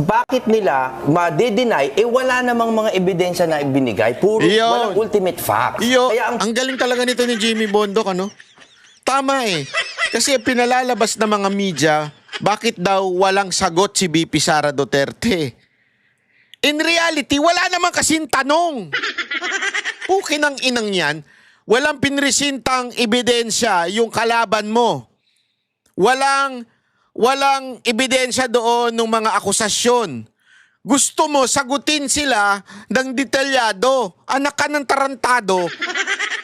Bakit nila ma-deny wala namang mga ebidensya na ibinigay, puro walang ultimate facts. Kaya ang galing talaga nito ni Jimmy Bondoc, ano? Tama eh. Kasi pinalalabas ng mga media, bakit daw walang sagot si VP Sara Duterte? In reality, wala naman kasing tanong. Pukin ang inang yan, walang pinresintang ebidensya yung kalaban mo. Walang ebidensya doon ng mga akusasyon. Gusto mo sagutin sila ng detalyado. Anak ka ng tarantado.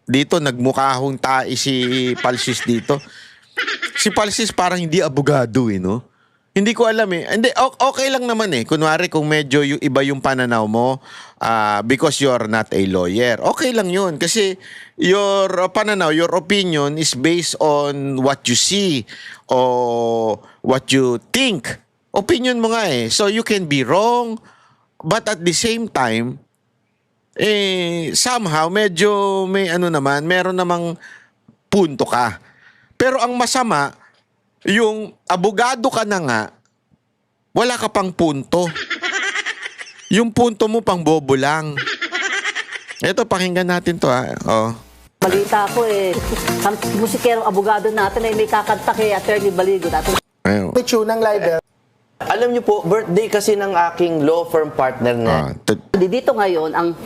Dito, nagmukhahong tae si Palsis dito. Si Palsis parang hindi abogado eh, no? Hindi ko alam eh. Hindi, okay lang naman eh. Kunwari kung medyo iba yung pananaw mo because you're not a lawyer. Okay lang yun. Kasi your pananaw, your opinion is based on what you see or what you think. Opinion mo nga eh. So you can be wrong, but at the same time, somehow medyo may ano naman, meron namang punto ka. Pero ang masama, yung abogado ka na nga, wala ka pang punto. Yung punto mo pang bobo lang. Ito, pakinggan natin to ha. Oh. Balita ko musikerong abogado natin may kakanta kay Attorney Baligo. Pitsunang live. Alam niyo po, birthday kasi ng aking law firm partner na. Dito ngayon, ang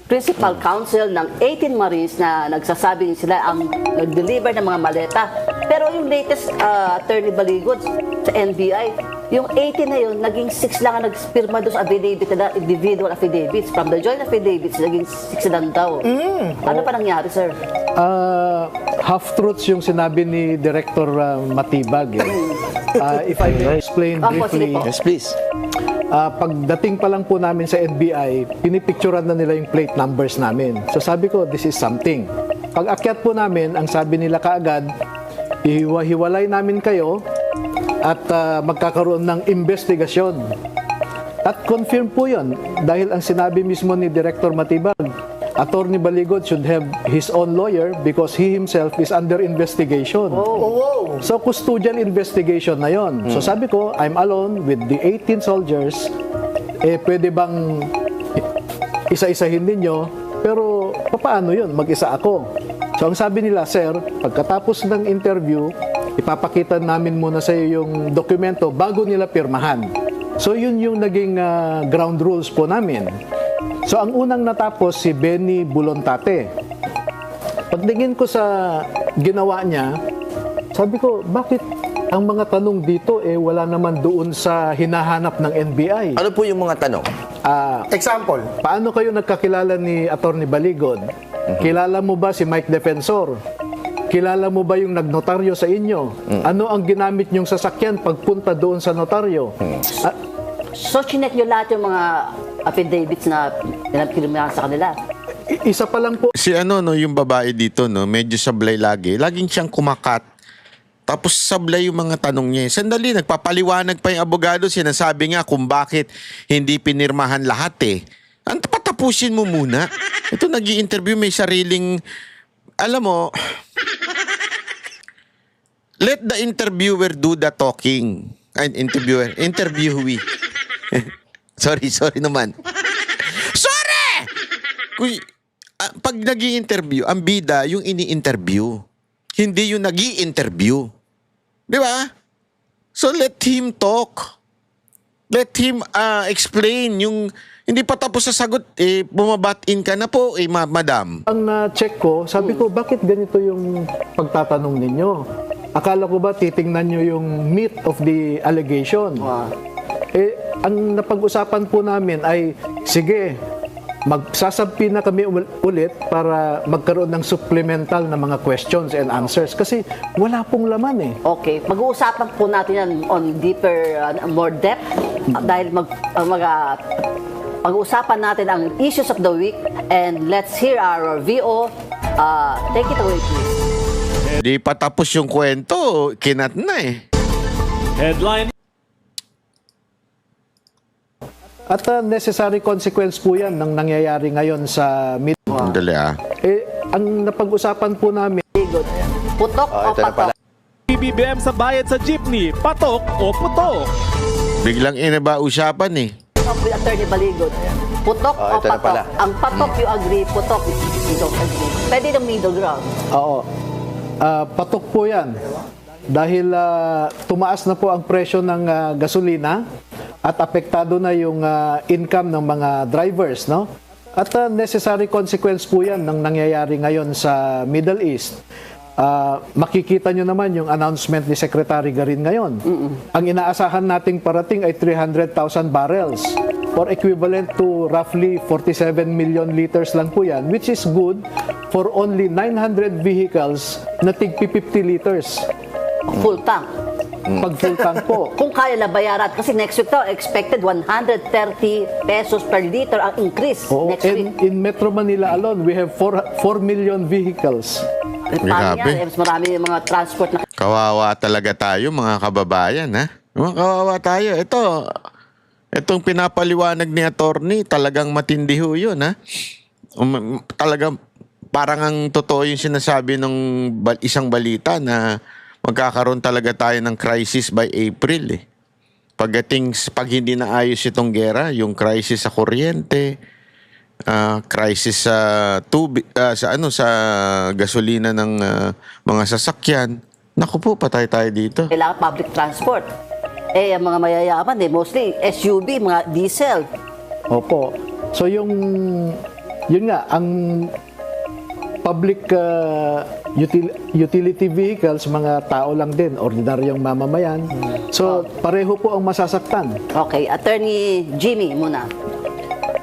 principal counsel ng 18 Marines na nagsasabing sila ang nag-deliver ng mga maleta. Pero yung latest Attorney Baligod sa NBI, yung 18 na yun, naging 6 lang ang nagpirma doon sa affidavit na individual affidavits. From the joint affidavits, naging 6 lang daw. Ano pa nangyari, sir? Half-truths yung sinabi ni Director Matibag. If I may explain briefly. Yes, please. Pagdating pa lang po namin sa NBI, pinipicturan na nila yung plate numbers namin. So sabi ko, this is something. Pag akyat po namin, ang sabi nila kaagad, ihiwa-hiwalay namin kayo at magkakaroon ng investigasyon. At confirm po yun dahil ang sinabi mismo ni Director Matibag, Attorney Baligod should have his own lawyer because he himself is under investigation. So, custodial investigation na yon. So, sabi ko, I'm alone with the 18 soldiers. Pwede bang isa-isahin ninyo? Pero, paano yun? Mag-isa ako. So, ang sabi nila, sir, pagkatapos ng interview, ipapakita namin muna sa iyo yung dokumento bago nila pirmahan. So, yun yung naging ground rules po namin. So, ang unang natapos si Benny Bulontate. Pagtingin ko sa ginawa niya, sabi ko, bakit ang mga tanong dito wala naman doon sa hinahanap ng NBI? Ano po yung mga tanong? Example. Paano kayo nagkakilala ni Attorney Baligod? Kilala mo ba si Mike Defensor? Kilala mo ba yung nagnotaryo sa inyo? Ano ang ginamit niyong sasakyan pagpunta doon sa notaryo? So, chinek nyo lahat yung mga affidavits na pinapirmahan sa kanila? Isa pa lang po. Si yung babae dito, medyo sablay lagi. Laging siyang kumakat. Tapos sablay yung mga tanong niya. Sandali, nagpapaliwanag pa yung abogado. Sinasabi nga kung bakit hindi pinirmahan lahat eh. Patapusin mo muna. Ito nag-i-interview, may sariling, alam mo, let the interviewer do the talking. Ay, interviewee. Sorry naman. Sorry! Pag nag-i-interview, ang bida yung ini-interview. Hindi yung nag-i-interview. Di ba? So let him talk. Let him explain yung hindi pa tapos sa sagot, bumabat-in ka na po, madam. Ang check ko, sabi ko, bakit ganito yung pagtatanong ninyo? Akala ko ba titingnan nyo yung meat of the allegation? Ang napag-usapan po namin ay, sige, magsasabi na kami ulit para magkaroon ng supplemental na mga questions and answers kasi wala pong laman eh. Okay, mag-uusapan po natin yan on deeper, more depth dahil pag-uusapan natin ang issues of the week and let's hear our VO. Take it away, please. Di pa tapos yung kwento, kinat na eh. Headline. At necessary consequence po yan ng nangyayari ngayon sa media. Dali Ang napag-usapan po namin, Putok o patok? BBM sa bayad sa jeepney, patok o putok? Biglang inaba usapan eh. With Attorney Baligot. Putok Oh, o ito na patok? pala. Ang patok you agree, putok you don't agree. Pwede ng middle ground. Oo. Patok po yan. Dahil tumaas na po ang presyo ng gasolina at apektado na yung income ng mga drivers, no? At necessary consequence po yan ng nangyayari ngayon sa Middle East. Makikita nyo naman yung announcement ni Secretary Garin ngayon. Ang inaasahan nating parating ay 300,000 barrels or equivalent to roughly 47 million liters lang po yan, which is good for only 900 vehicles na tig 50 liters. Full tank. Pag full tank po. Kung kaya na bayaran, kasi next week daw, expected 130 pesos per liter ang increase Oo, next week. in Metro Manila alone, we have 4 million vehicles. Paano Grabe. yan? Mas marami yung mga transport na Kawawa talaga tayo mga kababayan ha. Mga kawawa tayo. Itong pinapaliwanag ni attorney, talagang matindi ho yun ha. Talagang parang ang totoo yung sinasabi ng isang balita na magkakaroon talaga tayo ng crisis by April eh. Pag hindi naayos itong gera, yung crisis sa kuryente, crisis sa tubig, sa gasolina ng mga sasakyan. Naku po, patay tayo dito. kailangan public transport. Eh, ang mga mayayaman, mostly SUV, mga diesel. Opo. So yun nga, ang public utility vehicles, mga tao lang din, ordinaryong mamamayan. So pareho po ang masasaktan. Okay, Attorney Jimmy muna.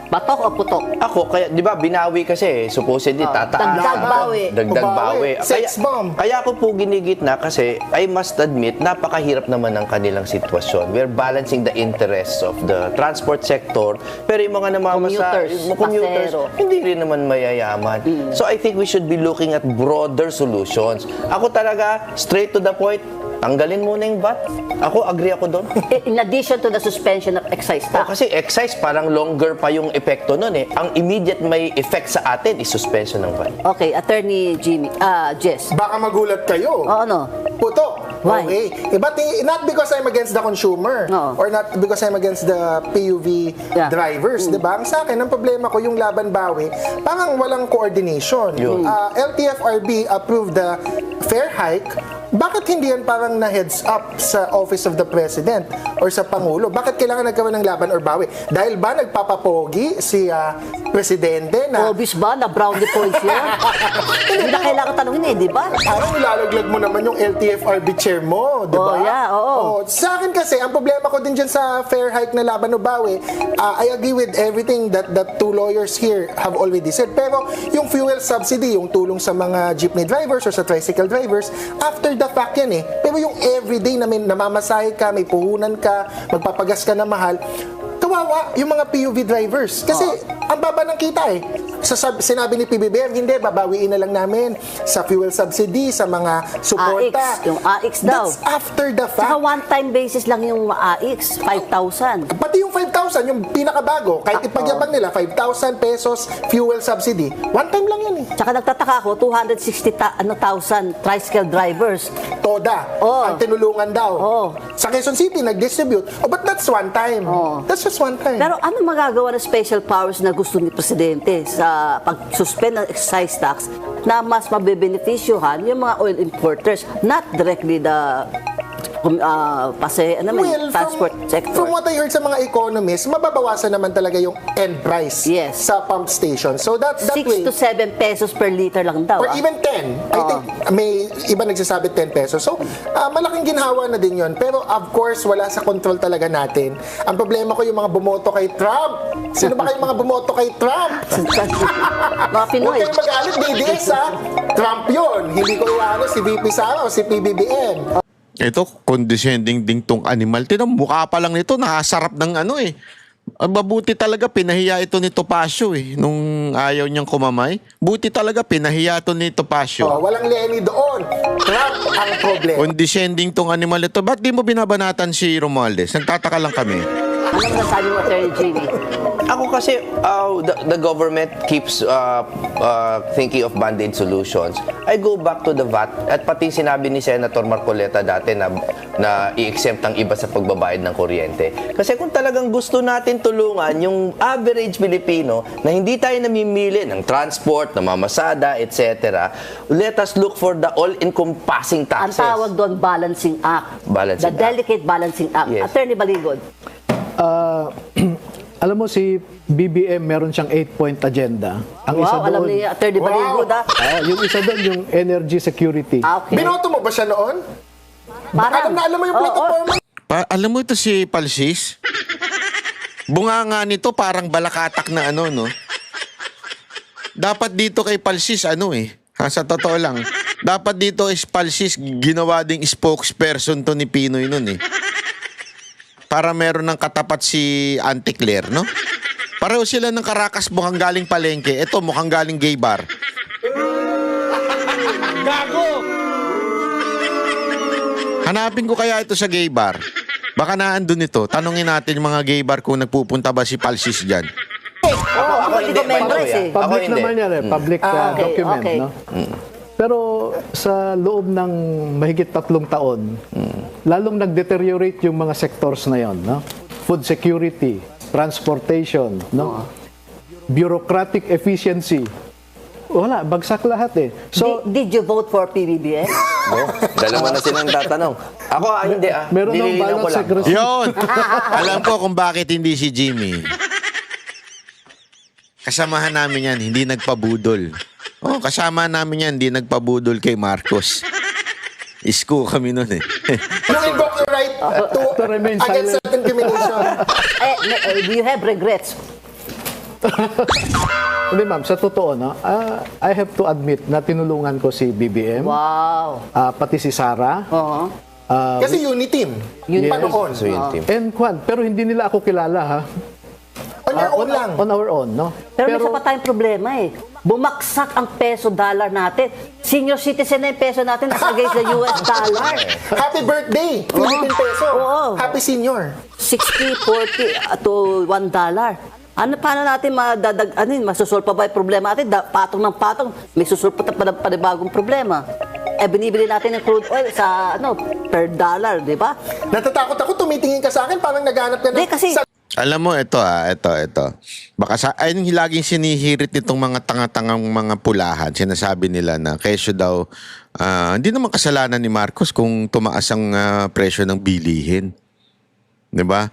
Patok o putok? Ako, kaya, di ba, binawi kasi, supposedly, tataas. Dagdag bawi. Dagdag bawi. Bawi. Sex bomb. Kaya ako po ginigitna kasi, I must admit, napakahirap naman ng kanilang sitwasyon. We're balancing the interests of the transport sector, pero yung mga Commuters, pasero. hindi rin naman mayayaman. So I think we should be looking at broader solutions. Ako talaga, straight to the point, tanggalin muna yung VAT. Ako, agree ako doon. In addition to the suspension of excise tax. Kasi excise, parang longer pa yung epekto nun eh. Ang immediate may effect sa atin is suspension ng VAT. Okay, Attorney Jimmy, Jess. Baka magulat kayo. O ano? Puto. Why? Okay. But not because I'm against the consumer Oo. or not because I'm against the PUV Yeah. drivers, 'di ba? Ang sa akin, ang problema ko yung laban bawi, parang walang coordination. LTFRB approved the fare hike. Bakit hindi yan parang na heads up sa Office of the President or sa Pangulo? Bakit kailangan nagkaroon ng laban or bawi? Dahil ba nagpapapogi si Presidente na Obvious ba na brownie points yan? Hindi na kailangan tanongin di ba? parang nilalaglag mo naman yung LTFRB chair mo, di ba? Oh, yeah, oo. Sa akin kasi, ang problema ko din dyan sa fair hike na laban o bawi, I agree with everything that two lawyers here have already said. Pero yung fuel subsidy, yung tulong sa mga jeepney drivers or sa tricycle drivers, after the fact yan eh. Pero yung everyday na may namamasahe ka, may puhunan ka, magpapagas ka na mahal, kawawa yung mga PUV drivers. Kasi ang baba ng kita eh. Sinabi ni PBBM, hindi, babawiin na lang namin sa fuel subsidy, sa mga suporta. AX, yung AX daw. That's after the Saka fact. one-time basis lang yung AX, 5,000. Pati yung 5,000, yung pinakabago, kahit ipagyabang nila, 5,000 pesos fuel subsidy. One time lang yan eh. Tsaka nagtataka ako, 260,000 tricycle drivers. Toda, Oo. ang tinulungan daw. Oo. Sa Quezon City, nag-distribute. Oh, but that's one time. Oo. That's just one time. Pero ano magagawa ng special powers na gusto ni Presidente sa pag-suspend ng excise tax na mas mabebenefisyuhan yung mga oil importers, not directly the transport sector. From what I heard sa mga economists, mababawasan naman talaga yung end price Yes. sa pump station. So that 6 way, to 7 pesos per liter lang daw. or even 10. I think may iba nagsasabi 10 pesos. So, malaking ginhawa na din yon. Pero of course, wala sa control talaga natin. Ang problema ko yung mga bumoto kay Trump. Sino ba kayong mga bumoto kay Trump? Mga Huwag Pinoy. kayong magalit, DDS ha. Trump yun. Hindi ko iano si VP Sara o si PBBM. Ito, condescending ding tong animal. Tinang mukha pa lang nito, nakasarap ng ano eh. Ang mabuti talaga, pinahiya ito ni Topacio eh. Nung ayaw niyang kumamay. Buti talaga, pinahiya ito ni Topacio. Oh, walang Lenny doon. Trump ang problema. Condescending tong animal ito. Ba't di mo binabanatan si Romualdez? Nagtataka lang kami. Ano masasabi mo, Attorney Jimmy? Ako kasi, the government keeps thinking of band-aid solutions. I go back to the VAT at pati sinabi ni Senator Marcoleta dati na i-exempt ang iba sa pagbabayad ng kuryente. Kasi kung talagang gusto natin tulungan yung average Pilipino na hindi tayo namimili ng transport, namamasada, etc., let us look for the all-encompassing Ang taxes. tawag doon, balancing act. Balancing The act. delicate balancing act. Yes. Attorney Baligod. Alam mo si BBM meron siyang 8-point agenda. Ang isa Wow, alam doon, ni Attorney Baligod, ah. yung isa doon yung energy security. Okay. Binoto mo ba siya noon? Parang, Alam mo yung plataforma? Alam mo ito si Palsis? Bunga nga nito parang balakatak na ano, no? Dapat dito kay Palsis, sa totoo lang. Dapat dito is Palsis, ginawa ding spokesperson to ni Pinoy nun, Para meron ng katapat si Auntie Claire, no? Pareho sila ng Caracas mukhang galing palengke. Ito mukhang galing gay bar. Gago! Hanapin ko kaya ito sa gay bar. Baka naandun ito. Tanungin natin yung mga gay bar kung nagpupunta ba si Palsis dyan. Ako hindi, by the way, eh. Ako Public hindi. naman yan public okay, document, okay. no? Pero sa loob ng mahigit 3 taon, lalong nag-deteriorate yung mga sectors na yon, no? Food security, transportation, no? Bureaucratic efficiency. Wala, bagsak lahat So, did you vote for PBBM? Dalawa na silang tatanong. Ako, hindi meron ng nililinaw ko ballot lang. secrecy. Yun! Alam ko kung bakit hindi si Jimmy. Kasamahan namin yan, hindi nagpabudol. Kasama namin yan, hindi nagpabudol kay Marcos. Isko kami nun You invoke your right To remain against silent. self-incrimination. Do you have regrets? Hindi ma'am, sa totoo, no? I have to admit na tinulungan ko si BBM, Wow. pati si Sara, Oo. Kasi unity team. Unity. Panoon. So yun, team. and Juan, pero hindi nila ako kilala, ha? On your own lang. On our own, no? Pero may isa pa tayong problema Bumaksak ang peso-dollar natin. Senior citizen na yung peso natin as against the US dollar. Happy birthday, Philippine peso. Oo. Happy senior. 60, 40 to $1. Paano natin masusolve pa ba yung problema natin? Patong ng patong, may susolve pa panibagong problema. Binibili natin ng crude oil sa per dollar, di ba? Natatakot ako, tumitingin ka sa akin, parang naghanap ka Hindi, kasi Alam mo, ito. Baka ayun yung laging sinihirit nitong mga tanga-tangang mga pulahan. Sinasabi nila na kesyo daw, hindi naman kasalanan ni Marcos kung tumaas ang presyo ng bilihin. 'Di ba?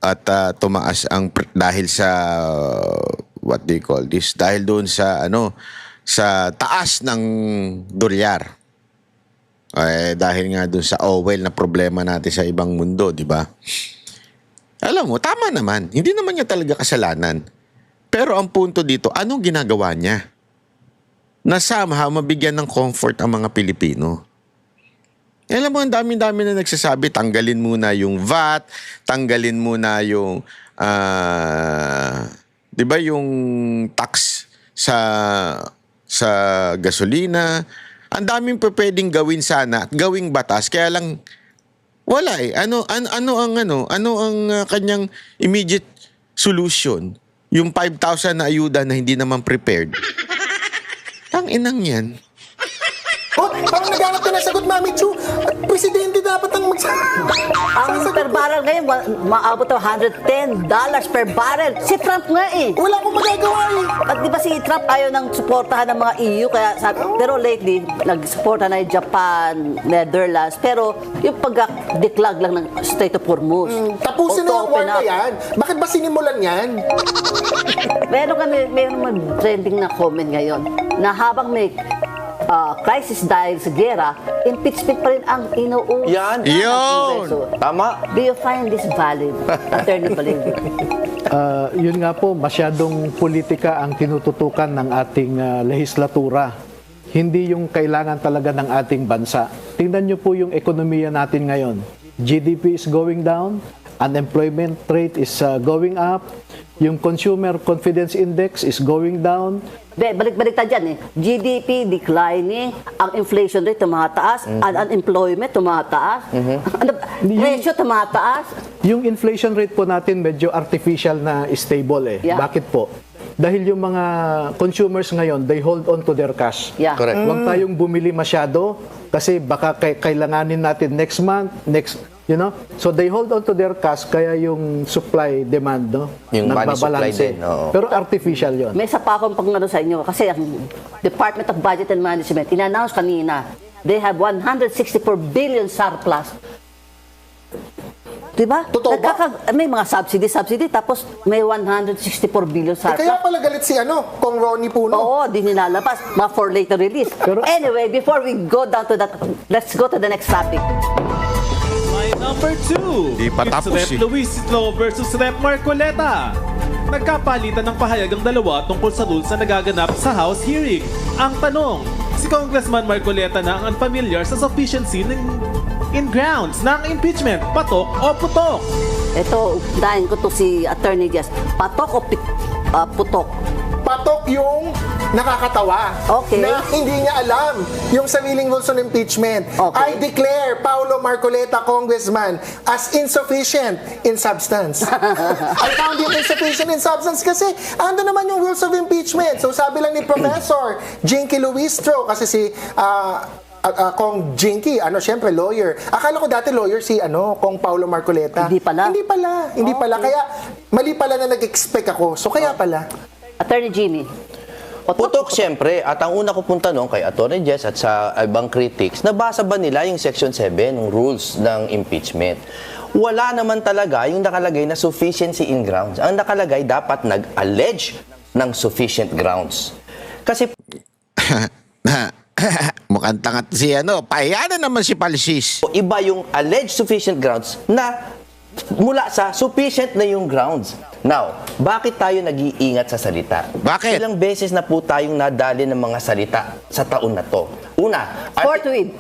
At tumaas ang dahil sa what they call this, dahil doon sa sa taas ng dolyar. Dahil nga doon sa oil na problema natin sa ibang mundo, 'di ba? Alam mo, tama naman. Hindi naman niya talaga kasalanan. Pero ang punto dito, anong ginagawa niya? Na somehow mabigyan ng comfort ang mga Pilipino. Alam mo, ang dami-dami na nagsasabi, tanggalin muna yung VAT, tanggalin muna yung, di ba yung tax sa gasolina. Ang daming pwedeng gawin sana at gawing batas, kaya lang wala Ano ang kanyang immediate solution? Yung 5,000 na ayuda na hindi naman prepared. Tang-inang yan. Parang naghanap ka na sagot, Mami Chu. Presidente dapat ang ang per barrel ngayon, maabot to $110 per barrel. Si Trump nga Wala akong magagawa At di ba si Trump ayaw nang suportahan ng mga EU, pero lately, nag-suporta na yung Japan, Netherlands, pero yung pag-declag lang ng Strait of Hormuz. Tapusin na yung war na yan. Bakit ba sinimulan yan? Meron trending na comment ngayon na habang may crisis dahil sa gera, impeachment pa rin ang inuuso. Yan. ng Yun! Kongreso. Tama. Do you find this valid, Attorney Baligod? Yun nga po, masyadong politika ang tinututukan ng ating lehislatura. Hindi yung kailangan talaga ng ating bansa. Tingnan nyo po yung ekonomiya natin ngayon. GDP is going down, unemployment rate is going up, yung consumer confidence index is going down, balik-balik tayo dyan eh. GDP declining, ang inflation rate tumataas, ang unemployment tumataas, ratio tumataas. Yung inflation rate po natin medyo artificial na stable eh. Yeah. Bakit po? Dahil yung mga consumers ngayon, they hold on to their cash. Yeah. Correct. Huwag tayong bumili masyado kasi baka kailanganin natin next month, you know? So they hold on to their cash kaya yung supply demand, no? Yung money supply Nagbabalanse. din, oo. Pero artificial 'yon. May isa pa akong pang ano sa inyo kasi ang Department of Budget and Management in-announce kanina they have 164 billion surplus. Diba? Totoo ba? May mga subsidy tapos may 164 billion surplus. Kaya pala galit si Kong Ronnie Puno. Oo, di nilalabas. For later release. Anyway, before we go down to that, let's go to the next topic. Line number 2. Di pa tapos It's Rep. eh. Luis Isidro versus Rep. Marcoleta. Nagkapalitan ng pahayag ang dalawa tungkol sa rules na nagaganap sa House hearing. Ang tanong, si Congressman Marcoleta na ang unfamiliar sa sufficiency in grounds ng impeachment, patok o putok? Ito, dahil ko to si Attorney Jess. Patok o putok? Patok yung nakakatawa. Okay. Na hindi niya alam yung sariling rules on impeachment. Okay. I declare Paulo Marcoleta, Congressman, as insufficient in substance. I found him insufficient in substance kasi ando naman yung rules of impeachment. So sabi lang ni Professor Jinky Luistro, kasi si Kong Jinky, syempre lawyer. Akala ko dati lawyer si Kong Paulo Marcoleta. Hindi pala? Hindi pala. Kaya mali pala na nag-expect ako. So kaya pala. Attorney Jimmy. Putok siyempre, at ang una ko pong tanong kay Atty. Jess at sa ibang critics, nabasa ba nila yung Section 7 ng rules ng impeachment? Wala naman talaga yung nakalagay na sufficiency in grounds. Ang nakalagay dapat nag-allege ng sufficient grounds. Kasi Mukhang tangat si pahiya na naman si Palsis. iba yung alleged sufficient grounds na mula sa sufficient na yung grounds. Now, bakit tayo nag-iingat sa salita? Bakit? Ilang beses na po tayong nadali ng mga salita sa taon na to. Una, Forthwith.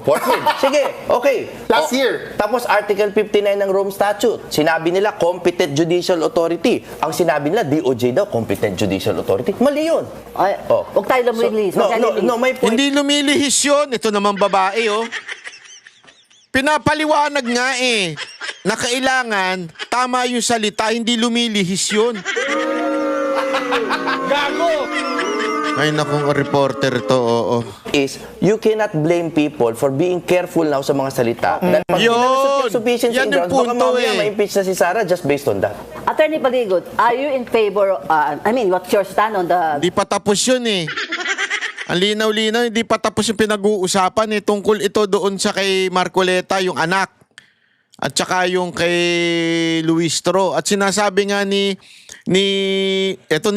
forthwith. Sige, okay. Last year. Tapos Article 59 ng Rome Statute. Sinabi nila competent judicial authority. Ang sinabi nila DOJ daw competent judicial authority. Mali yun. Ay, huwag tayo lumilinis. No, may point. Hindi lumilihis yun. Ito naman babae, Pinapaliwanag nga na kailangan tama yung salita, hindi lumilihis yun. Gago! Ay, nakong reporter to, oo. Is you cannot blame people for being careful now sa mga salita. Dahil pag Yun! pinag- sufficiency Yan in yung grounds, baka punto mamaya ma-impeach na si Sarah just based on that. Attorney Baligot, are you in favor, what's your stand on the... Hindi pa tapos yun Ang linaw-linaw, hindi pa tapos yung pinag-uusapan tungkol ito doon sa kay Marcoleta, yung anak. At saka yung kay Luistro. At sinasabi nga ni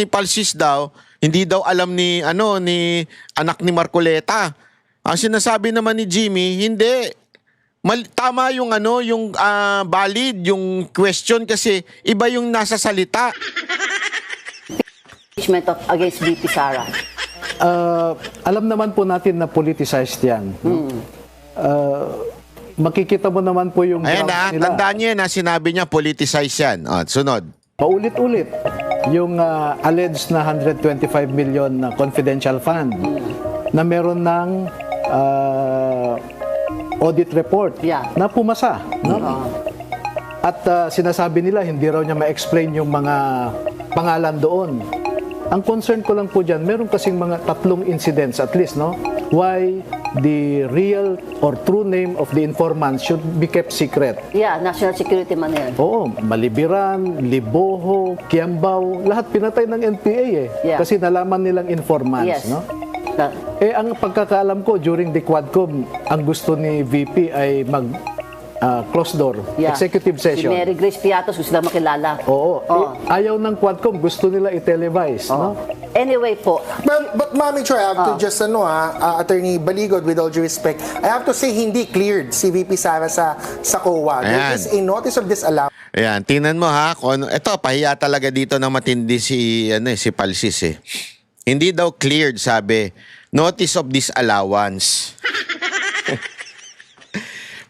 Palsis daw, hindi daw alam ni anak ni Marcoleta. Ang sinasabi naman ni Jimmy, hindi. Tama yung valid yung question kasi iba yung nasa salita. impeachment against VP Sara? Alam naman po natin na politicized yan. No? Makikita mo naman po yung Ayan grounds nila. tandaan niyo na sinabi niya politicize yan. Sunod. Paulit-ulit yung alleged na 125 million na confidential fund na meron ng audit report na pumasa. No? At sinasabi nila hindi raw niya ma-explain yung mga pangalan doon. Ang concern ko lang po dyan, meron kasing mga 3 incidents at least, no? Why the real or true name of the informant should be kept secret. Yeah, national security man yan. Oo, Malibiran, Liboho, Kiambao, lahat pinatay ng NPA Yeah. Kasi nalaman nilang informants, Yes. no? Ang pagkakaalam ko during the Quadcom, ang gusto ni VP ay closed door, executive session. Si Mary Grace Piatos, gusto lang makilala. Oo. Ayaw ng Quadcom, gusto nila i-televise, no? Anyway po, But Mami Troy, I have to just Attorney Baligod, with all due respect, I have to say hindi cleared si VP Sara sa COA. There Ayan. is a notice of disallowance. Ayan, tingnan mo kung ito, pahiya talaga dito ng matindi si Palsis Hindi daw cleared, sabi. Notice of disallowance.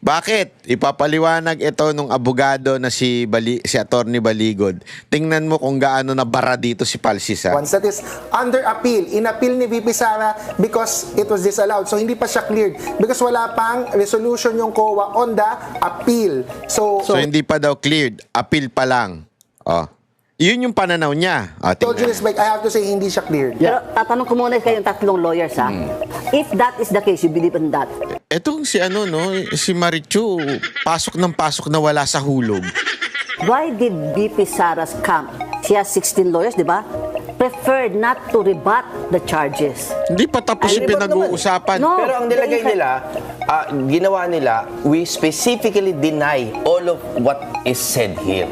Bakit? Ipapaliwanag ito nung abogado na si Attorney Baligod. Tingnan mo kung gaano nabara dito si Palsis, ha? Once that is under appeal, in-appeal ni VP Sara because it was disallowed. So, hindi pa siya cleared because wala pang resolution yung COA on the appeal. So So, hindi pa daw cleared. Appeal pa lang. Oh. Yun yung pananaw niya. Oh, with all due tingnan. respect, I have to say, hindi siya cleared. Pero tatanong ko muna kayong tatlong lawyers, ha? If that is the case, you believe in that? Etong si si Marichu, pasok ng pasok na wala sa hulog. Why did VP Sara's camp, she has 16 lawyers, di ba? Preferred not to rebut the charges. Hindi pa tapos Ay, yung pinag-uusapan. No. Pero ang nilagay nila, ginawa nila, we specifically deny all of what is said here.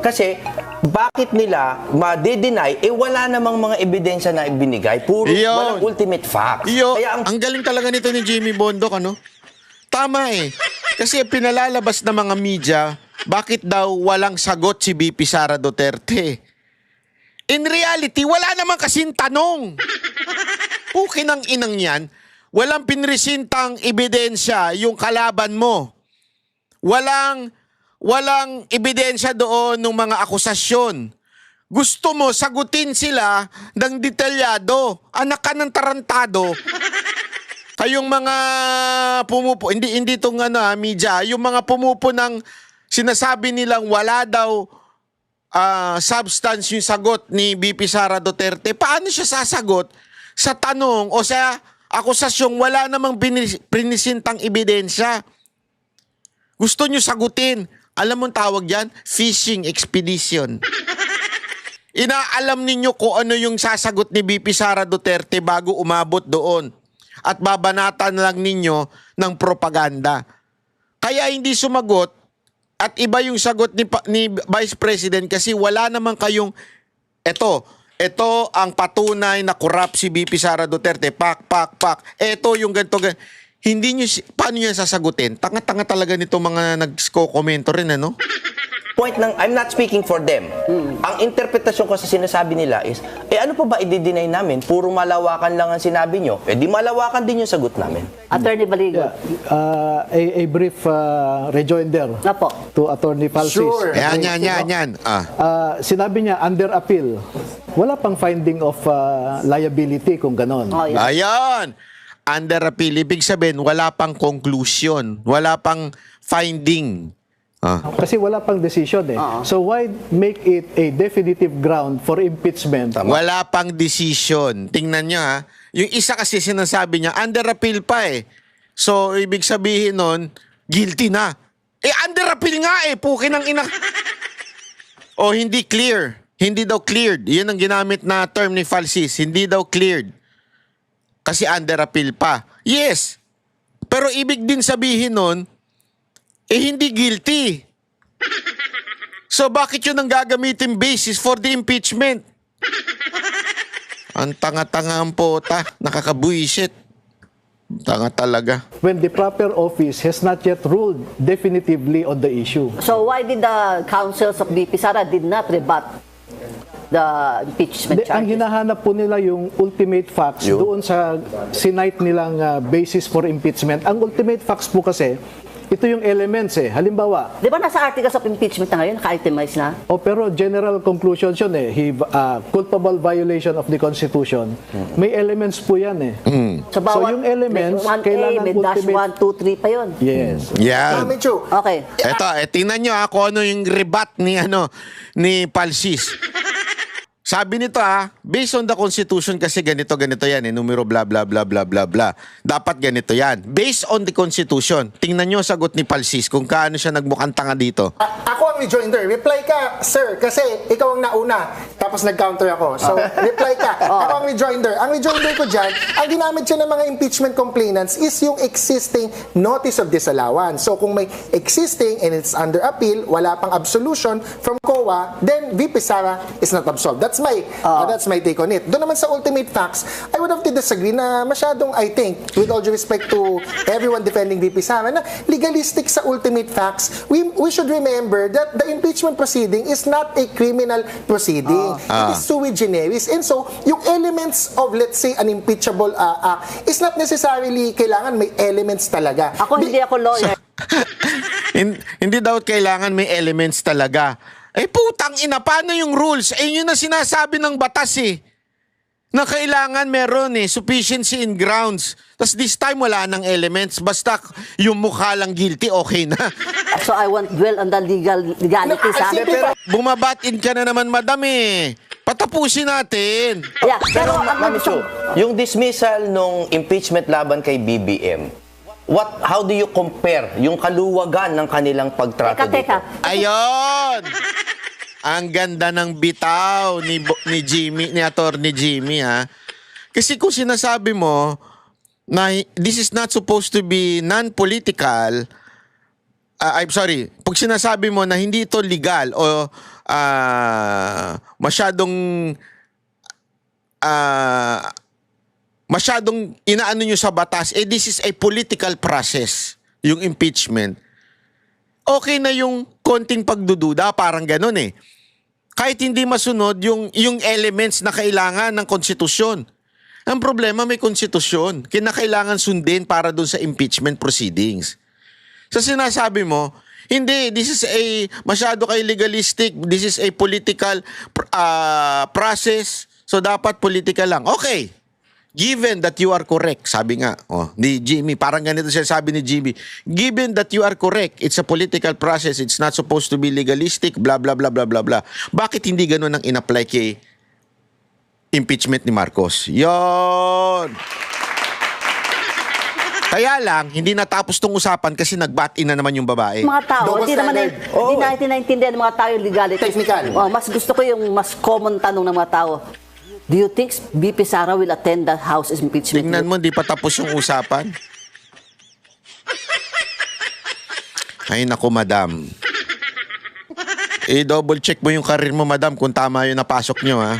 Kasi, bakit nila ma-deny, wala namang mga ebidensya na ibinigay. Puro Yun. walang ultimate facts. Iyo, Kaya ang galing talaga nito ni Jimmy Bondoc, ano? Tama eh. Kasi pinalalabas ng mga media, bakit daw walang sagot si VP Sara Duterte? In reality, wala naman kasing tanong. Pukin ang inang yan, walang pinresintang ebidensya yung kalaban mo. Walang ebidensya doon ng mga akusasyon. Gusto mo sagutin sila ng detalyado. Anak ka ng tarantado. Kayong mga hindi tong media, yung mga pumupo ng sinasabi nilang wala daw substance yung sagot ni VP Sara Duterte. Paano siya sasagot sa tanong o sa akusasyong wala namang prinisintang ebidensya? Gusto nyo sagutin. Alam mong tawag yan? Fishing expedition. Inaalam ninyo kung ano yung sasagot ni VP Sara Duterte bago umabot doon. At babanatan lang ninyo ng propaganda. Kaya hindi sumagot at iba yung sagot ni Vice President kasi wala naman kayong ito ang patunay na corrupt si VP Sara Duterte. Pak. Ito yung ganito. Hindi nyo, paano nyo sasagutin? Tanga-tanga talaga nito mga nag-komento rin, ano? point ng, I'm not speaking for them. Ang interpretasyon ko sa sinasabi nila is, ano pa ba i-deny namin? Puro malawakan lang ang sinabi nyo. Di malawakan din yung sagot namin. Attorney Baligo. A brief rejoinder Apo. to Attorney Palsis. Sure. Yan. Sinabi niya under appeal. Wala pang finding of liability kung ganon. Oh, yeah. Ayan! Under appeal, ibig sabihin, wala pang conclusion. Wala pang finding. Kasi wala pang decision eh. So why make it a definitive ground for impeachment? Wala pang decision. Tingnan nyo ha. Yung isa kasi sinasabi niya, under appeal pa eh. So, ibig sabihin nun, guilty na. Under appeal nga eh. Pukin ang ina. O, hindi clear. Hindi daw cleared. Yan ang ginamit na term ni Falsis. Hindi daw cleared. Kasi under appeal pa. Yes. Pero ibig din sabihin nun, hindi guilty. So bakit yun ang gagamitin basis for the impeachment? Ang tanga-tanga ang pota. Nakakabuisit. Tanga talaga. When the proper office has not yet ruled definitively on the issue. So why did the counsels of BP Sara did not rebut the impeachment Ang charges? hinahanap po nila yung ultimate facts doon sa sinite nilang basis for impeachment. Ang ultimate facts po kasi, ito yung elements eh. Halimbawa, Di ba nasa articles of impeachment na ngayon, naka-itemize na? pero general conclusion yun eh. Culpable violation of the Constitution. May elements po yan eh. So, So yung elements, kailangan may dash ultimate... 1, 2, 3 pa yun. Yes. Yan. Tama, Chu. Okay. Eto, tingnan nyo kung ano yung rebut ni Palsis. Sabi nito based on the Constitution kasi ganito yan numero bla bla bla bla bla bla. Dapat ganito yan. Based on the Constitution. Tingnan nyo sagot ni Palsis kung kaano siya nagmukhang tanga dito. Ako ang rejoinder. Reply ka, sir, kasi ikaw ang nauna. Tapos nag-counter ako. So, reply ka. Ako ang rejoinder. Ang rejoinder ko dyan, ang ginamit siya ng mga impeachment complainants is yung existing notice of disallowance. So, kung may existing and it's under appeal, wala pang absolution from COA, then VP Sara is not absolved. That's my take on it. Doon naman sa ultimate facts, I would have to disagree na masyadong, I think, with all due respect to everyone defending VP Sara, na legalistic sa ultimate facts. We should remember that the impeachment proceeding is not a criminal proceeding. It is sui generis. And so, yung elements of, let's say, an impeachable act is not necessarily kailangan may elements talaga. Ako hindi ako lawyer. Hindi daw kailangan may elements talaga. Eh putang ina, paano yung rules? Eh yun na sinasabi ng batas eh. Na kailangan meron sufficiency in grounds. Tapos this time wala nang elements. Basta yung mukha lang guilty, okay na. So I won't dwell on the legality sa akin. Pero- Bumabatin ka na naman, madam eh. Patapusin natin. Yeah, Pero, ang Ma'am Chu, yung dismissal nung impeachment laban kay BBM, how do you compare yung kaluwagan ng kanilang pagtrato Teka. dito? Ayun! Ang ganda ng bitaw ni Jimmy, ni Attorney Jimmy, ha? Kasi kung sinasabi mo na this is not supposed to be non-political, I'm sorry, pag sinasabi mo na hindi ito legal o masyadong inaano nyo sa batas, this is a political process, yung impeachment. Okay na yung konting pagdududa, parang ganun eh. Kahit hindi masunod yung elements na kailangan ng konstitusyon. Ang problema, may konstitusyon. Kinakailangan sundin para dun sa impeachment proceedings. Sa sinasabi mo, hindi, this is masyado kay legalistic, this is a political process, so dapat political lang. Okay. Given that you are correct, sabi nga, ni Jimmy, parang ganito siya sabi ni Jimmy, given that you are correct, it's a political process, it's not supposed to be legalistic, blah, blah, blah, blah, blah, blah. Bakit hindi ganun ang in-apply kay impeachment ni Marcos? Yon. Kaya lang, hindi natapos tong usapan kasi nag-bat-in na naman yung babae. mga tao, Double hindi naman standard. hindi natin naintindihan ng mga tao yung legality. Technical. Mas gusto ko yung mas common tanong ng mga tao. Do you think BP Sara will attend the House impeachment? Tingnan mo, hindi pa tapos yung usapan. Ay, naku, madam. I-double check mo yung karir mo, madam, kung tama yung napasok nyo, ha?